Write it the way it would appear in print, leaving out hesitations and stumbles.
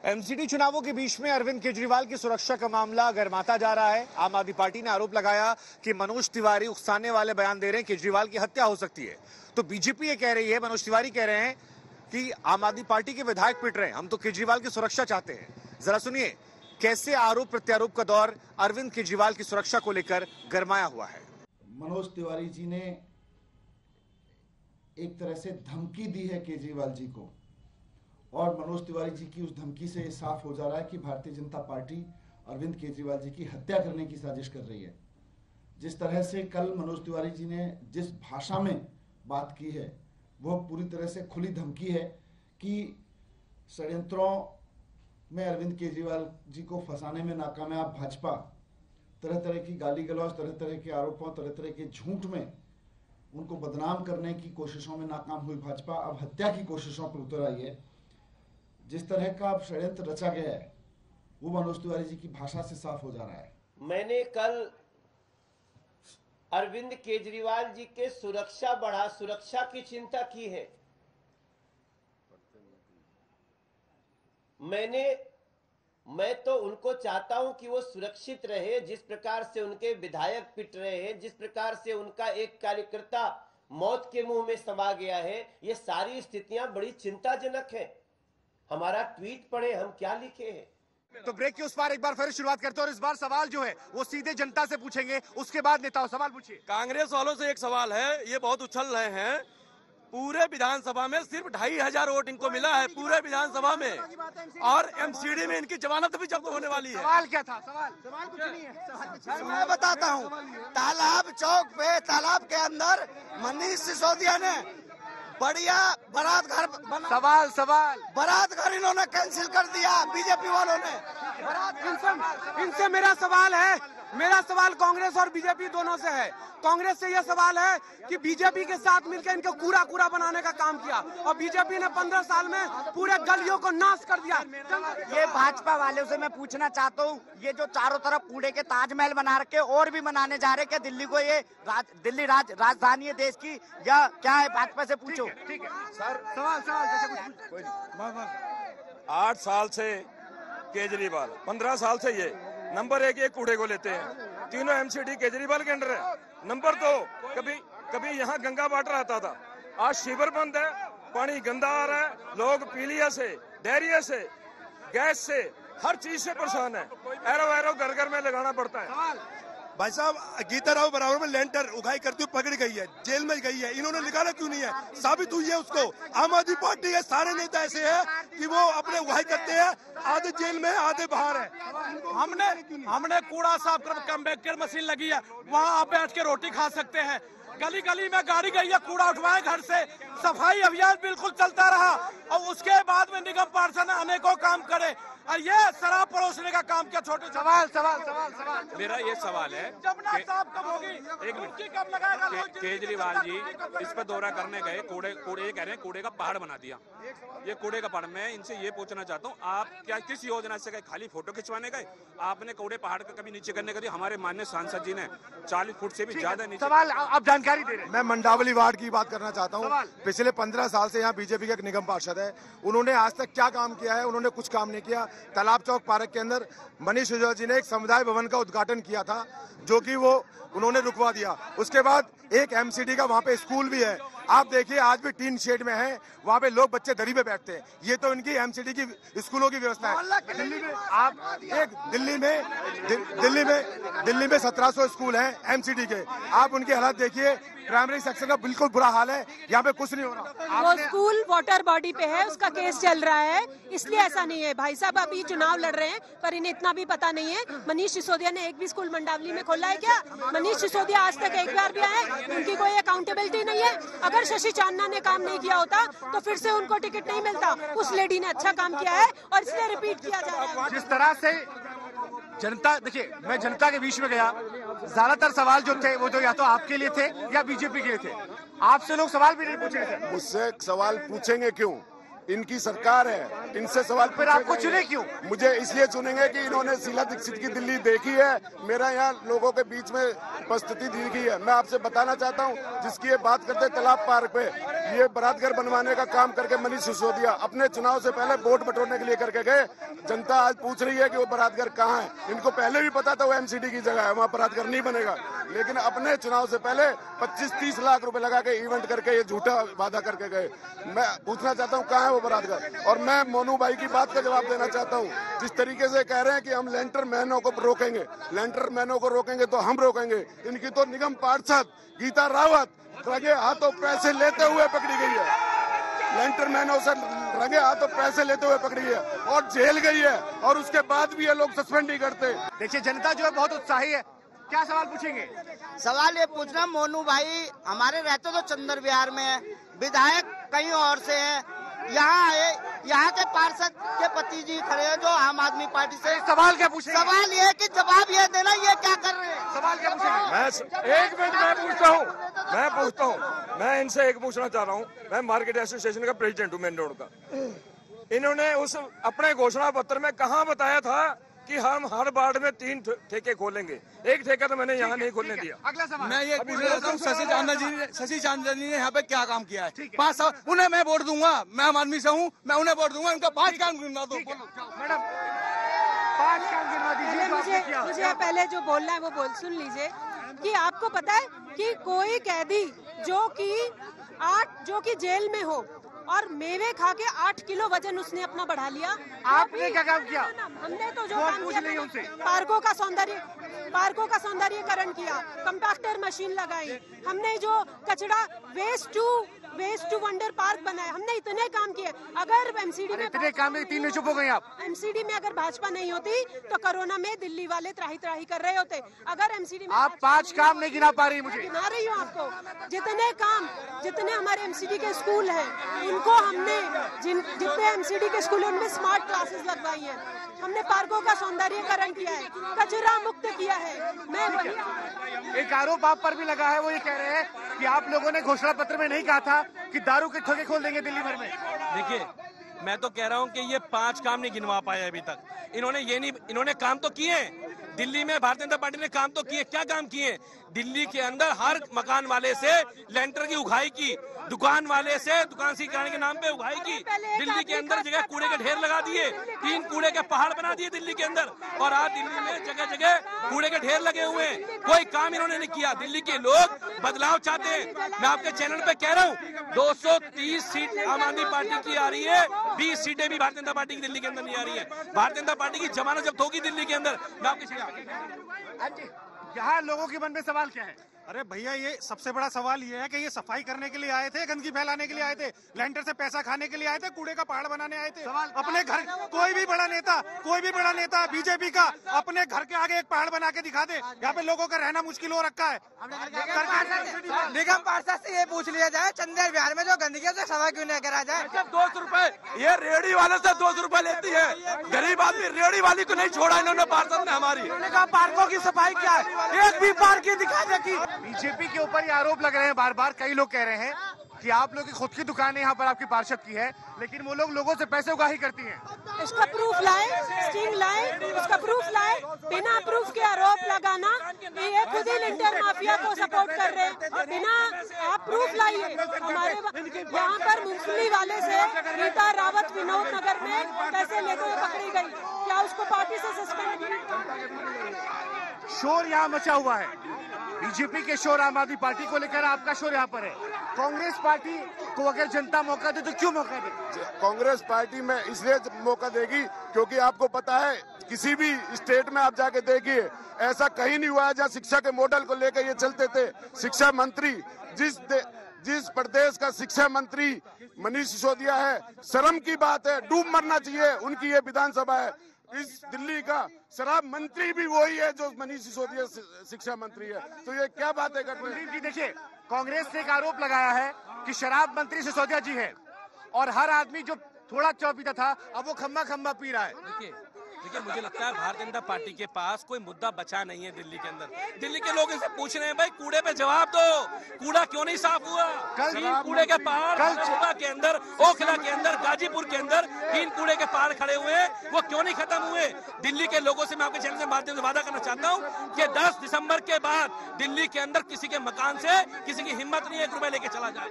MCD चुनावों के बीच में अरविंद केजरीवाल की सुरक्षा का मामला गरमाता जा रहा है। आम आदमी पार्टी ने आरोप लगाया कि मनोज तिवारी उकसाने वाले बयान दे रहे हैं, केजरीवाल की हत्या हो सकती है। तो बीजेपी ये कह रही है, मनोज तिवारी कह रहे हैं कि आम आदमी पार्टी के विधायक पिट रहे हैं, हम तो केजरीवाल की सुरक्षा चाहते हैं। जरा सुनिए कैसे आरोप प्रत्यारोप का दौर अरविंद केजरीवाल की सुरक्षा को लेकर गरमाया हुआ है। मनोज तिवारी जी ने एक तरह से धमकी दी है केजरीवाल जी को, और मनोज तिवारी जी की उस धमकी से साफ हो जा रहा है कि भारतीय जनता पार्टी अरविंद केजरीवाल जी की हत्या करने की साजिश कर रही है। जिस तरह से कल मनोज तिवारी जी ने जिस भाषा में बात की है, वह पूरी तरह से खुली धमकी है कि षड्यंत्रों में अरविंद केजरीवाल जी को फंसाने में नाकामयाब भाजपा तरह तरह की गाली गलौज, तरह तरह के आरोपों, तरह तरह के झूठ में उनको बदनाम करने की कोशिशों में नाकाम हुई भाजपा अब हत्या की कोशिशों पर उतर आई है। जिस तरह का अब षड्यंत्र रचा गया है वो मनोज तिवारी जी की भाषा से साफ हो जा रहा है। मैंने कल अरविंद केजरीवाल जी के सुरक्षा की चिंता की है। मैं तो उनको चाहता हूं कि वो सुरक्षित रहे। जिस प्रकार से उनके विधायक पिट रहे हैं, जिस प्रकार से उनका एक कार्यकर्ता मौत के मुंह में समा गया है, ये सारी स्थितियां बड़ी चिंताजनक है। हमारा ट्वीट पढ़े, हम क्या लिखे हैं। तो ब्रेक के उस बार एक बार फिर शुरुआत करते हैं और इस बार सवाल जो है वो सीधे जनता से पूछेंगे, उसके बाद नेताओं सवाल पूछिए। कांग्रेस वालों से एक सवाल है, ये बहुत उछल रहे हैं। पूरे विधानसभा में सिर्फ 2500 वोट इनको मिला है पूरे विधानसभा में, और एमसीडी में इनकी जमानत भी जब्त होने वाली है। सवाल क्या था? सवाल कुछ नहीं है। मैं बताता हूँ। तालाब चौक पे, तालाब के अंदर मनीष सिसोदिया ने बढ़िया बारात घर बना। सवाल बारात घर इन्होंने कैंसिल कर दिया बीजेपी वालों ने। इनसे मेरा सवाल कांग्रेस और बीजेपी दोनों से है। कांग्रेस से यह सवाल है कि बीजेपी के साथ मिलकर इनको कूड़ा बनाने का काम किया, और बीजेपी ने 15 साल में पूरे गलियों को नाश कर दिया। ये भाजपा वालों से मैं पूछना चाहता हूँ, ये जो चारों तरफ कूड़े के ताजमहल बना रखे और भी बनाने जा रहे, क्या दिल्ली को ये दिल्ली राजधानी है देश की, या क्या है? भाजपा से पूछो। ठीक है सर, सवाल 8 साल से केजरीवाल, 15 साल से ये नंबर 1 ये कूड़े को लेते हैं। तीनों एमसीडी केजरीवाल के अंडर है। नंबर 2, कभी यहाँ गंगा वाटर आता था, आज शिविर बंद है, पानी गंदा आ रहा है, लोग पीलिया से, डायरिया से, गैस से, हर चीज से परेशान है। एरो घर घर में लगाना पड़ता है। भाई साहब, गीता राव बराबर में लेंटर उगाई करती हुई पकड़ी गई है, जेल में गई है, इन्होंने निकाला क्यों नहीं है? साबित हुई है उसको। आम आदमी पार्टी के सारे नेता ऐसे हैं कि वो अपने उगाई करते हैं, आधे जेल में आधे बाहर है। हमने कूड़ा साफ कर कंबेकर मशीन लगी है, वहाँ आप बैठ के रोटी खा सकते हैं। गली गली में गाड़ी गई है, कूड़ा उठवाए घर से, सफाई अभियान बिल्कुल चलता रहा, और उसके बाद में निगम पार्षद अनेकों काम करे, और ये शराब परोसने का काम किया। छोटे सवाल मेरा ये सवाल है, जमुना साहब कब होगी? एक मिनट, कब लगाएगा? केजरीवाल जी इस पर दौरा करने गए, कूड़े ये कह रहे हैं कूड़े का पहाड़ बना दिया। ये कूड़े का पहाड़, मैं इनसे ये पूछना चाहता हूँ, आप क्या किस योजना से गए? खाली फोटो खिंचवाने गए? आपने कूड़े पहाड़ का कभी नीचे करने का दिया? हमारे माननीय सांसद जी ने 40 फुट से भी ज्यादा नीचे। सवाल आप जानकारी दे रहे हैं। मैं मंडावली वार्ड की बात करना चाहता हूँ। पिछले 15 साल से यहाँ बीजेपी का एक निगम पार्षद है, उन्होंने आज तक क्या काम किया है? उन्होंने कुछ काम नहीं किया। तालाब चौक पार्क के अंदर मनीष सिसोदिया जी ने एक समुदाय भवन का उद्घाटन किया था, जो कि वो उन्होंने रुकवा दिया। उसके बाद एक एमसीडी का वहाँ पे स्कूल भी है, आप देखिए आज भी टीन शेड में है, वहाँ पे लोग बच्चे दरी पे बैठते हैं। ये तो इनकी एमसीडी की स्कूलों की व्यवस्था है। दिल्ली में आप एक दिल्ली में 1700 स्कूल हैं एमसीडी के, आप उनकी हालत देखिए। प्राइमरी सेक्शन का बिल्कुल बुरा हाल है, यहाँ पे कुछ नहीं हो रहा। वो स्कूल वाटर बॉडी पे है, उसका केस चल रहा है, इसलिए ऐसा नहीं है। भाई साहब अभी चुनाव लड़ रहे हैं, पर इन्हें इतना भी पता नहीं है। मनीष सिसोदिया ने एक भी स्कूल मंडावली में खोला है क्या? मनीष सिसोदिया आज तक एक बार भी आए? उनकी कोई अकाउंटेबिलिटी नहीं है। अगर शशि चांदना ने काम नहीं किया होता तो फिर से उनको टिकट नहीं मिलता। उस लेडी ने अच्छा काम किया है और इसलिए रिपीट किया जा रहा है। जिस तरह से जनता, देखिए मैं जनता के बीच में गया, ज्यादातर सवाल जो थे वो तो या तो आपके लिए थे या बीजेपी के लिए थे। आपसे लोग सवाल भी नहीं पूछे थे। मुझसे सवाल पूछेंगे क्यों? इनकी सरकार है, इनसे सवाल फिर आपको चुने क्यों? मुझे इसलिए चुनेंगे कि इन्होंने शीला दीक्षित की दिल्ली देखी है, मेरा यहाँ लोगों के बीच में उपस्थिति देखी है। मैं आपसे बताना चाहता हूँ, जिसकी ये बात करते तालाब पार्क पे, ये बारातघर बनवाने का काम करके मनीष सिसोदिया अपने चुनाव से पहले वोट बटोरने के लिए करके गए। जनता आज पूछ रही है कि वो बारातघर कहाँ है। इनको पहले भी पता था वो एमसीडी की जगह है, वहाँ बारातघर नहीं बनेगा, लेकिन अपने चुनाव से पहले 25-30 लाख रुपए लगा के इवेंट करके ये झूठा वादा करके गए। मैं पूछना चाहता हूँ कहाँ है वो बारातघर। और मैं मोनू भाई की बात का जवाब देना चाहता हूँ। जिस तरीके से कह रहे हैं कि हम लेंटर मैनों को रोकेंगे, लेंटर मैनों को रोकेंगे तो हम रोकेंगे। इनकी तो निगम पार्षद गीता रावत रंगे हाथों पैसे लेते हुए पकड़ी गई है। लेंटर मैनों से रंगे हाथों पैसे लेते हुए पकड़ी है और जेल गई है, और उसके बाद भी ये लोग सस्पेंड नहीं करते। देखिए जनता जो है बहुत उत्साही है। क्या सवाल पूछेंगे? सवाल ये पूछना, मोनू भाई हमारे रहते तो चंदर विहार में है, विधायक कहीं और से है, यहाँ आए, यहाँ के पार्षद के पति जी खड़े हैं जो आम आदमी पार्टी से। सवाल क्या पूछे? सवाल ये कि जवाब ये देना, ये क्या कर रहे हैं? सवाल क्या पूछेंगे? मैं एक मिनट मैं पूछता हूँ। मैं इनसे एक पूछना चाह रहा हूँ। मैं मार्केट एसोसिएशन का प्रेसिडेंट हूँ मेन रोड का। इन्होंने उस अपने घोषणा पत्र में कहाँ बताया था कि हम हर वार्ड में 3 ठेके खोलेंगे? एक ठेका तो मैंने यहाँ नहीं खोलने दिया। अगला सवाल मैं ये पूछना चाहता हूँ, शशि चांदनी ने यहाँ पे क्या काम किया है? 5 साल उन्हें मैं वोट दूंगा, मैं आम आदमी से हूँ, मैं उन्हें वोट दूंगा, उनका 5 काम गिनवा दो। मैडम 5 काम गिनवा दीजिए। मुझे पहले जो बोलना है वो सुन लीजिए कि आपको पता है कि कोई कैदी जो कि जेल में हो और मेवे खा के 8 किलो वजन उसने अपना बढ़ा लिया। आपने क्या काम किया? हमने तो जो काम किया, पार्कों का सौंदर्यीकरण किया, कंपैक्टर मशीन लगाई, हमने जो कचरा वेस्ट टू वंडर पार्क बनाया, हमने इतने काम किए। अगर एमसीडी में इतने काम में 3 में चुप हो गए आप। एमसीडी में अगर भाजपा नहीं होती तो कोरोना में दिल्ली वाले त्राही त्राही कर रहे होते। अगर एमसीडी में आप 5 काम नहीं गिना पा रही मुझे। गिना रही हूँ आपको। जितने हमारे एमसीडी के स्कूल हैं, उनको हमने जितने एमसीडी के स्कूल उनमें स्मार्ट क्लासेस लगवाई हैं, हमने पार्कों का सौंदर्यीकरण किया है, कचरा मुक्त किया है। मैं एक आरोप आप पर भी लगा है, वो ये कह रहे हैं कि आप लोगों ने घोषणा पत्र में नहीं कहा था कि दारू के ठेके खोल देंगे दिल्ली भर में। देखिए, मैं तो कह रहा हूँ कि ये 5 काम नहीं गिनवा पाए अभी तक। इन्होंने काम तो किए, दिल्ली में भारतीय जनता पार्टी ने काम तो किए। क्या काम किए? दिल्ली के अंदर हर मकान वाले से लेंटर की उगाही की, दुकान वाले से दुकान सी कराने के नाम पे उगाही की, दिल्ली के अंदर जगह कूड़े के ढेर लगा दिए, 3 कूड़े के पहाड़ बना दिए दिल्ली के अंदर, और आज दिल्ली में जगह जगह कूड़े के ढेर लगे हुए हैं। कोई काम इन्होंने नहीं किया। दिल्ली के लोग बदलाव चाहते हैं। मैं आपके चैनल पे कह रहा हूँ, 230 सीट आम आदमी पार्टी की आ रही है, 20 सीटें भी भारतीय जनता पार्टी की दिल्ली के अंदर नहीं आ रही है। भारतीय जनता पार्टी की जमानत जब्त होगी दिल्ली के अंदर। मैं आपके यहाँ लोगों के मन में सवाल क्या है? अरे भैया, ये सबसे बड़ा सवाल ये है कि ये सफाई करने के लिए आए थे, गंदगी फैलाने के लिए आए थे, लेंटर से पैसा खाने के लिए आए थे, कूड़े का पहाड़ बनाने आए थे। अपने घर कोई भी बड़ा नेता बीजेपी का अपने घर के आगे एक पहाड़ बना के दिखा दे। यहाँ पे लोगों का रहना मुश्किल हो रखा है। निगम पार्षद से ये पूछ लिया जाए, चंदेर बिहार में जो गंदगी से सफाई क्यों नहीं करा जाए? 200 रुपए ये रेडी वाले से 200 रुपए लेती है। गरीब आदमी रेडी वाली को नहीं छोड़ा इन्होंने पार्षद ने हमारी। पार्कों की सफाई क्या है? एक भी पार्क की दिखा दे की। बीजेपी के ऊपर ये आरोप लग रहे हैं बार बार। कई लोग कह रहे हैं कि आप लोग की खुद की दुकान है यहाँ पर आपकी पार्षद की है, लेकिन वो लोग लोगों से पैसे उगाही करती हैं। इसका प्रूफ लाए, स्टिंग लाए, उसका प्रूफ लाए। बिना प्रूफ के आरोप लगाना, ये खुद ही लिंटर माफिया को सपोर्ट कर रहे हैं। बिना आप प्रूफ लाइए। हमारे यहाँ पर मूंगफली वाले से रीता रावत विनोद नगर में पैसे लेते हुए पकड़ी गई। क्या उसको पार्टी से सस्पेंड किया? शोर यहाँ मचा हुआ है। बीजेपी के शोर आम आदमी पार्टी को लेकर, आपका शोर यहाँ पर है। कांग्रेस पार्टी को अगर जनता मौका दे तो क्यों मौका दे? कांग्रेस पार्टी में इसलिए मौका देगी क्योंकि आपको पता है, किसी भी स्टेट में आप जाके देखिए, ऐसा कहीं नहीं हुआ है जहाँ शिक्षा के मॉडल को लेकर ये चलते थे। शिक्षा मंत्री जिस प्रदेश का शिक्षा मंत्री मनीष सिसोदिया है, शर्म की बात है, डूब मरना चाहिए। उनकी ये विधानसभा है। इस दिल्ली का शराब मंत्री भी वही है जो मनीष सिसोदिया शिक्षा मंत्री है। तो ये क्या बातें कर रहे हैं? देखिए, कांग्रेस ने एक आरोप लगाया है कि शराब मंत्री सिसोदिया जी है, और हर आदमी जो थोड़ा चाय पीता था अब वो खम्मा खम्मा पी रहा है। देखिए, मुझे लगता है भारतीय जनता पार्टी के पास कोई मुद्दा बचा नहीं है दिल्ली के अंदर। दिल्ली के लोग इनसे पूछ रहे हैं, भाई कूड़े पे जवाब दो, कूड़ा क्यों नहीं साफ हुआ? 3 कूड़े के पहाड़ सुबह के अंदर, ओखला के अंदर, गाजीपुर के अंदर 3 कूड़े के पहाड़ खड़े हुए हैं, वो क्यों नहीं खत्म हुए? दिल्ली के लोगों से मैं आपके चैनल के माध्यम से वादा करना चाहता हूँ कि 10 दिसंबर के बाद दिल्ली के अंदर किसी के मकान से किसी की हिम्मत नहीं है 1 रुपए लेके चला जाए।